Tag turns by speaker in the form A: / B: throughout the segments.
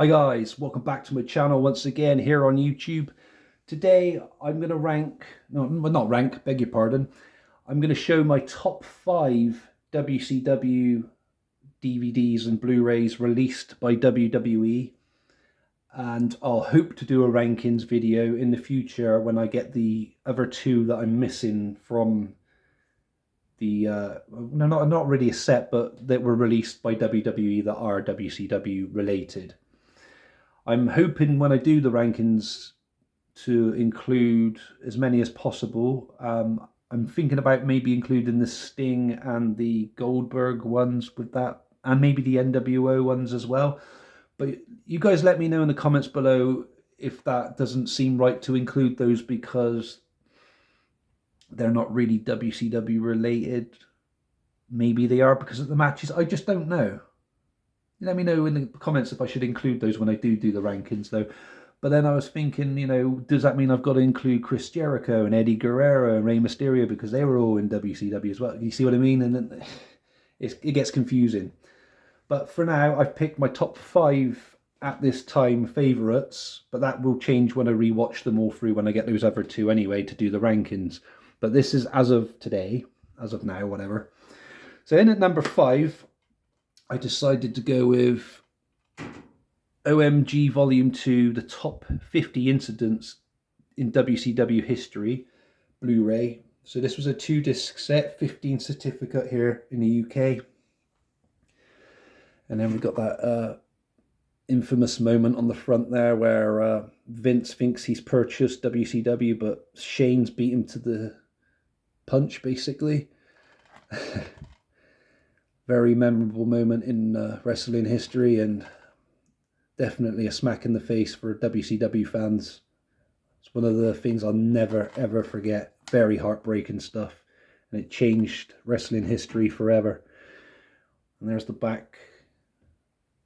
A: Hi guys, welcome back to my channel once again here on YouTube. Today I'm going to not rank, beg your pardon. I'm going to show my top 5 WCW DVDs and Blu-rays released by WWE, and I'll hope to do a rankings video in the future when I get the other two that I'm missing from the no, not really a set, but that were released by WWE that are WCW related. I'm hoping when I do the rankings to include as many as possible. I'm thinking about maybe including the Sting and the Goldberg ones with that, and maybe the NWO ones as well. But you guys let me know in the comments below if that doesn't seem right to include those because they're not really WCW related. Maybe they are because of the matches. I just don't know. Let me know in the comments if I should include those when I do the rankings, though. But then I was thinking, does that mean I've got to include Chris Jericho and Eddie Guerrero and Rey Mysterio because they were all in WCW as well? You see what I mean? And then it gets confusing. But for now, I've picked my top 5 at this time favourites, but that will change when I rewatch them all through when I get those other two anyway to do the rankings. But this is as of today, as of now, whatever. So in at number 5, I decided to go with OMG Volume 2, the top 50 incidents in WCW history, Blu-ray. So this was a 2-disc set, 15 certificate here in the UK. And then we've got that infamous moment on the front there where Vince thinks he's purchased WCW, but Shane's beat him to the punch, basically. Very memorable moment in wrestling history, and definitely a smack in the face for WCW fans. It's one of the things I'll never ever forget. Very heartbreaking stuff, and it changed wrestling history forever. And there's the back,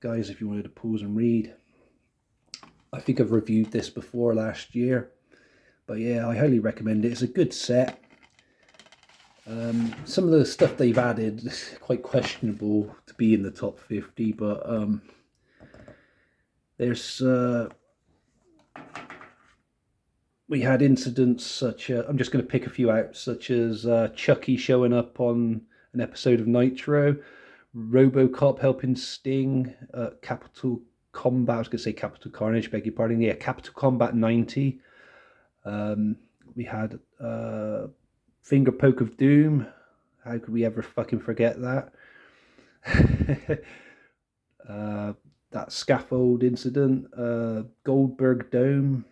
A: guys, if you wanted to pause and read. I think I've reviewed this before last year, but yeah, I highly recommend it. It's a good set. Some of the stuff they've added is quite questionable to be in the top 50, but there's we had incidents such as, I'm just going to pick a few out, such as Chucky showing up on an episode of Nitro, RoboCop helping Sting, Capital Combat, I was going to say Capital Carnage, beg your pardon, yeah, Capital Combat 90. We had Finger Poke of Doom. How could we ever fucking forget that? That scaffold incident, Goldberg Dome.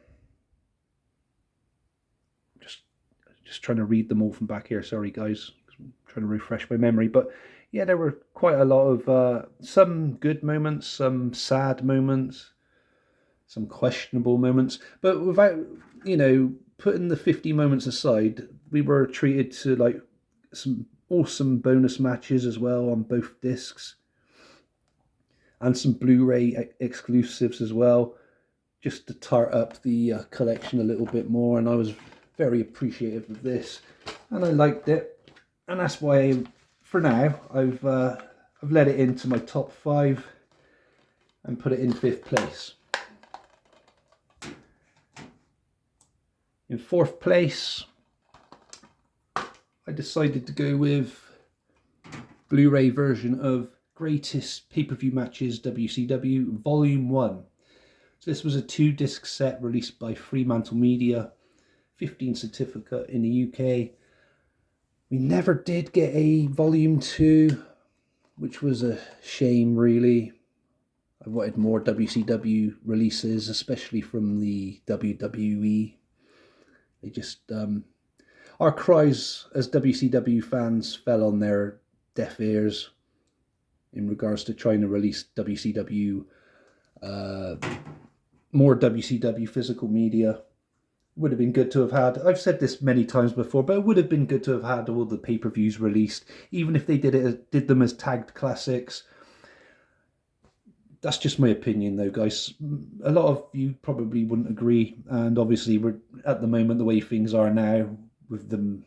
A: Just trying to read them all from back here. Sorry, guys. I'm trying to refresh my memory. But yeah, there were quite a lot of some good moments, some sad moments, some questionable moments. But without, putting the 50 moments aside, we were treated to like some awesome bonus matches as well on both discs, and some Blu-ray exclusives as well, just to tart up the collection a little bit more. And I was very appreciative of this, and I liked it, and that's why for now I've let it into my top 5 and put it in 5th place. In 4th place, I decided to go with Blu-ray version of Greatest Pay-Per-View Matches WCW Volume 1. So this was a 2-disc set released by Fremantle Media, 15 certificate in the UK. We never did get a Volume 2, which was a shame, really. I wanted more WCW releases, especially from the WWE. They just, our cries as WCW fans fell on their deaf ears in regards to trying to release WCW, more WCW physical media. Would have been good to have had, I've said this many times before, but it would have been good to have had all the pay-per-views released, even if they did them as tagged classics. That's just my opinion, though, guys. A lot of you probably wouldn't agree, and obviously we're at the moment the way things are now with them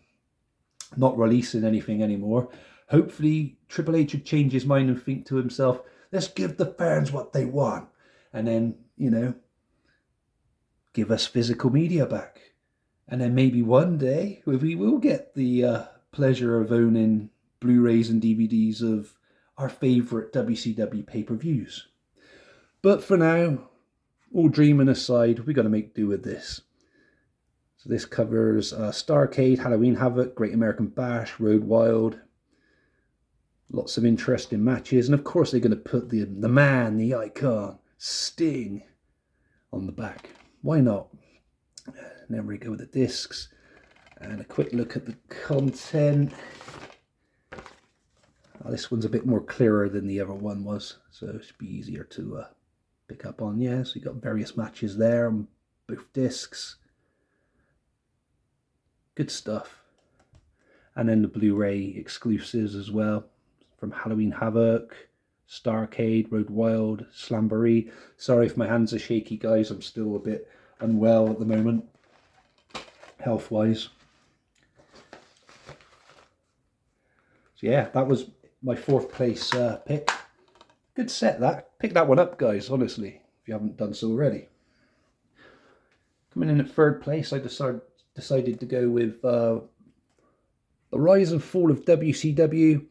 A: not releasing anything anymore. Hopefully Triple H would change his mind and think to himself, let's give the fans what they want, and then, you know, give us physical media back. And then maybe one day we will get the pleasure of owning Blu-rays and DVDs of our favourite WCW pay-per-views. But for now, all dreaming aside, we got to make do with this. So this covers Starrcade, Halloween Havoc, Great American Bash, Road Wild. Lots of interesting matches. And of course they're going to put the man, the icon, Sting on the back. Why not? And then we go with the discs. And a quick look at the content. Oh, this one's a bit more clearer than the other one was. So it should be easier to pick up on. Yeah, so you got various matches there on both discs. Good stuff. And then the Blu-ray exclusives as well, from Halloween Havoc, Starrcade, Road Wild, Slamboree. Sorry if my hands are shaky, guys. I'm still a bit unwell at the moment, health-wise. So yeah, that was my 4th place pick. Good set, that. Pick that one up, guys, honestly, if you haven't done so already. Coming in at 3rd place, I decided to go with the Rise and Fall of WCW.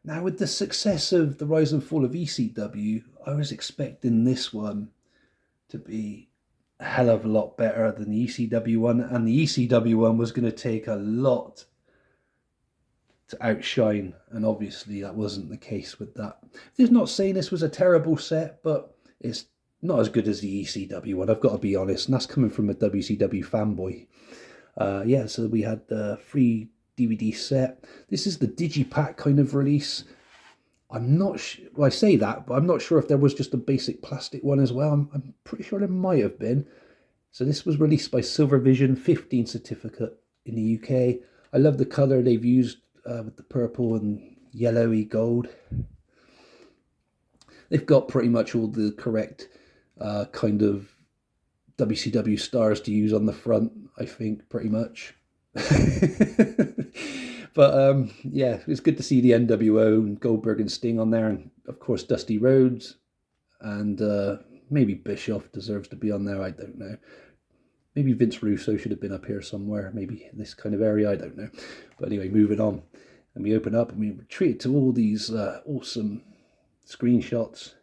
A: Now, with the success of the Rise and Fall of ECW, I was expecting this one to be a hell of a lot better than the ECW one, and the ECW one was going to take a lot to outshine, and obviously that wasn't the case with that. It's not saying this was a terrible set, but it's not as good as the ECW one, I've got to be honest, and that's coming from a WCW fanboy. Yeah, so we had the free DVD set. This is the Digipack kind of release. I'm not sure, well, I say that, but I'm not sure if there was just a basic plastic one as well. I'm pretty sure there might have been. So this was released by Silvervision, 15 certificate in the UK. I love the colour they've used with the purple and yellowy gold. They've got pretty much all the correct kind of WCW stars to use on the front, I think, pretty much. But yeah, it's good to see the NWO and Goldberg and Sting on there, and of course Dusty Rhodes, and maybe Bischoff deserves to be on there, I don't know. Maybe Vince Russo should have been up here somewhere, maybe this kind of area, I don't know. But anyway, moving on, and we open up and we retreat to all these awesome screenshots.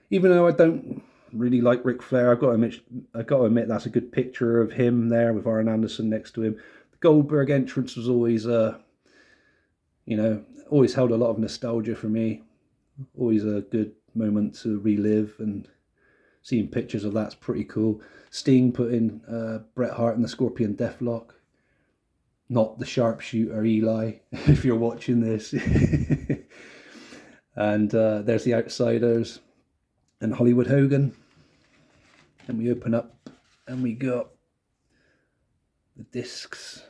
A: Even though I don't really like Ric Flair, I've got to admit that's a good picture of him there with Arn Anderson next to him. The Goldberg entrance was always, you know, always held a lot of nostalgia for me. Always a good moment to relive, and seeing pictures of that's pretty cool. Sting putting Bret Hart in the Scorpion Deathlock. Not the sharpshooter Eli, if you're watching this. And there's the Outsiders and Hollywood Hogan. And we open up and we got the discs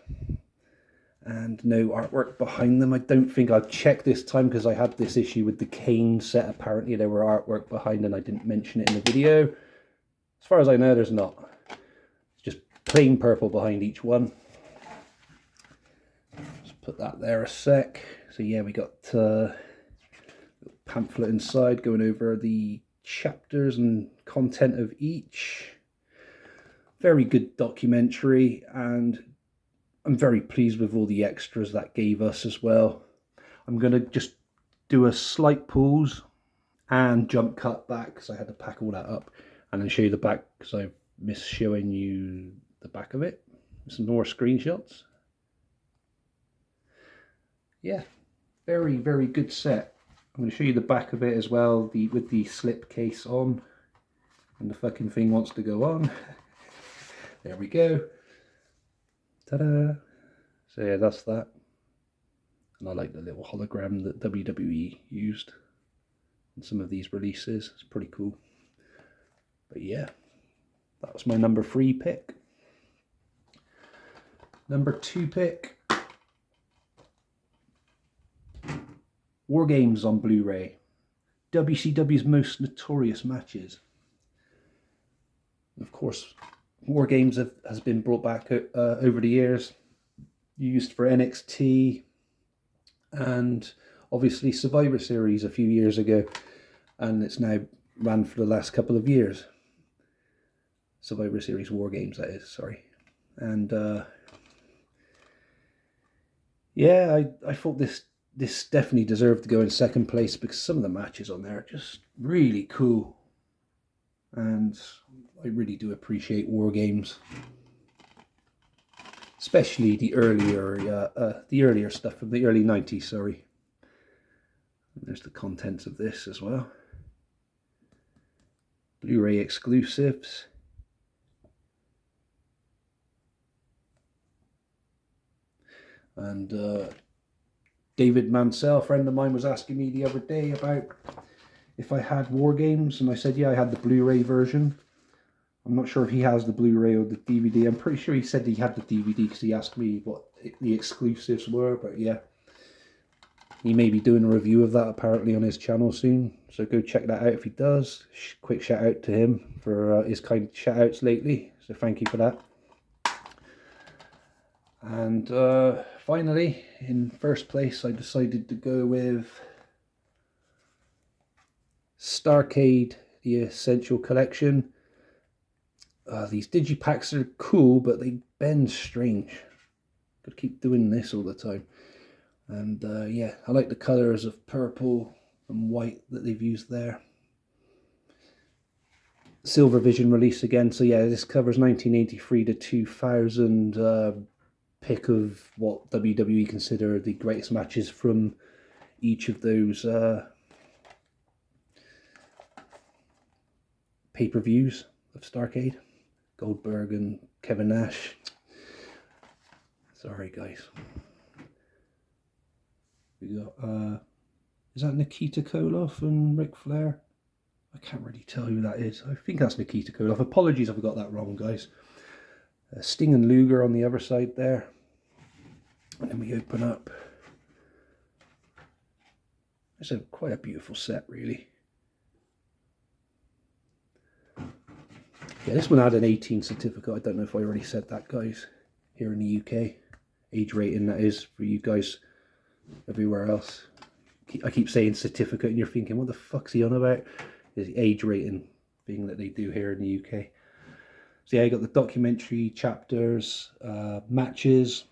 A: and no artwork behind them. I don't think I've checked this time because I had this issue with the Kane set. Apparently there were artwork behind and I didn't mention it in the video. As far as I know, there's not. It's just plain purple behind each one. Just put that there a sec. So yeah, we got a pamphlet inside going over the chapters and content of each. Very good documentary, and I'm very pleased with all the extras that gave us as well. I'm going to just do a slight pause and jump cut back because I had to pack all that up, and then show you the back because I missed showing you the back of it. Some more screenshots. Yeah, very, very good set. I'm going to show you the back of it as well, with the slip case on, and the fucking thing wants to go on. There we go. Ta-da! So yeah, that's that. And I like the little hologram that WWE used in some of these releases. It's pretty cool. But yeah, that was my number 3 pick. Number 2 pick. War Games on Blu-ray. WCW's most notorious matches. Of course, War Games has been brought back over the years. Used for NXT and obviously Survivor Series a few years ago. And it's now ran for the last couple of years. Survivor Series War Games, that is, sorry. And yeah, I thought this definitely deserved to go in second place because some of the matches on there are just really cool. And I really do appreciate War Games. Especially the earlier stuff from the early 90s, sorry. And there's the contents of this as well. Blu-ray exclusives. And David Mansell, a friend of mine, was asking me the other day about if I had War Games, and I said, yeah, I had the Blu-ray version. I'm not sure if he has the Blu-ray or the DVD. I'm pretty sure he said he had the DVD because he asked me what the exclusives were, but yeah. He may be doing a review of that apparently on his channel soon, so go check that out if he does. Quick shout out to him for his kind shout outs lately, so thank you for that. And finally, in first place, I decided to go with Starcade, the Essential Collection. These digipacks are cool, but they bend strange. Gotta keep doing this all the time. And yeah, I like the colours of purple and white that they've used there. Silver Vision release again. So yeah, this covers 1983 to 2000 pick of what WWE consider the greatest matches from each of those pay-per-views of Starcade. Goldberg and Kevin Nash. Sorry guys. We got is that Nikita Koloff and Ric Flair? I can't really tell who that is. I think that's Nikita Koloff. Apologies if I got that wrong, guys. Sting and Luger on the other side there. And then we open up. It's quite a beautiful set, really. Yeah, this one had an 18 certificate. I don't know if I already said that, guys. Here in the UK. Age rating, that is, for you guys everywhere else. I keep saying certificate and you're thinking, what the fuck's he on about? It's the age rating thing that they do here in the UK. So yeah, I got the documentary chapters, matches.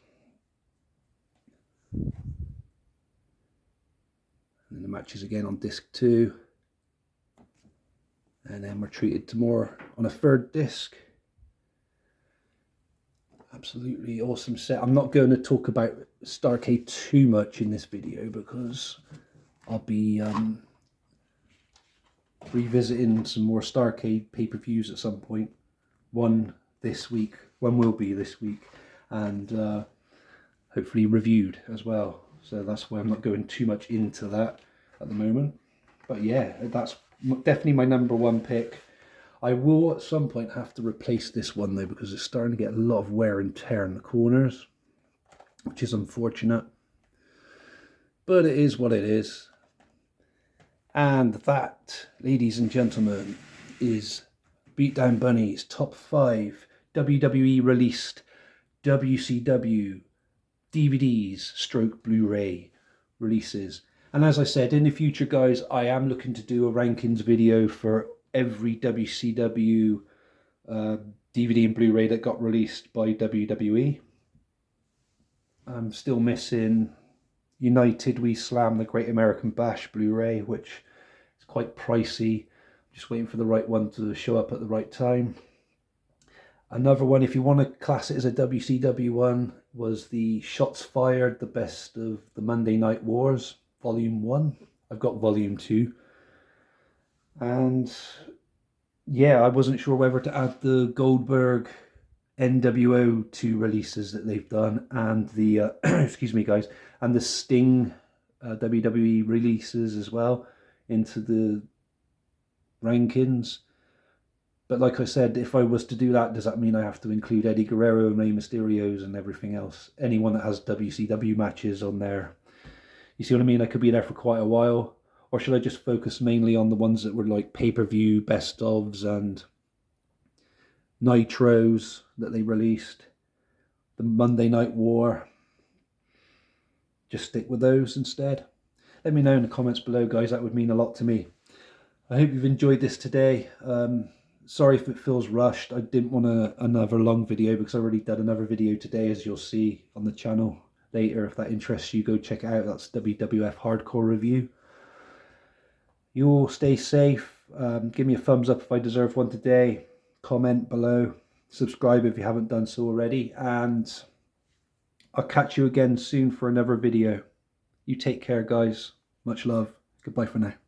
A: And then the matches again on disc 2. And then we're treated to more on a third disc. Absolutely awesome set. I'm not going to talk about Starcade too much in this video because I'll be revisiting some more Starcade pay-per-views at some point. One this week, one will be this week, and hopefully reviewed as well. So that's why I'm not going too much into that at the moment. But yeah, that's definitely my number one pick. I will at some point have to replace this one though because it's starting to get a lot of wear and tear in the corners, which is unfortunate. But it is what it is. And that, ladies and gentlemen, is Beatdown Bunny's top 5 WWE released WCW DVDs stroke Blu-ray releases. And as I said, in the future, guys, I am looking to do a rankings video for every WCW DVD and Blu-ray that got released by WWE. I'm still missing United We Slam the Great American Bash Blu-ray, which is quite pricey. Just waiting for the right one to show up at the right time. Another one, if you want to class it as a WCW one, was the Shots Fired, the Best of the Monday Night Wars, Volume 1. I've got Volume 2. And yeah, I wasn't sure whether to add the Goldberg NWO 2 releases that they've done and the, excuse me guys, and the Sting WWE releases as well into the rankings. But like I said, if I was to do that, does that mean I have to include Eddie Guerrero and Rey Mysterios and everything else? Anyone that has WCW matches on there. You see what I mean? I could be there for quite a while. Or should I just focus mainly on the ones that were like pay-per-view, best ofs and nitros that they released? The Monday Night War. Just stick with those instead. Let me know in the comments below, guys. That would mean a lot to me. I hope you've enjoyed this today. Sorry if it feels rushed. I didn't want another long video because I've already done another video today, as you'll see on the channel later. If that interests you, go check it out. That's WWF Hardcore Review. You all stay safe. Give me a thumbs up if I deserve one today. Comment below. Subscribe if you haven't done so already. And I'll catch you again soon for another video. You take care, guys. Much love. Goodbye for now.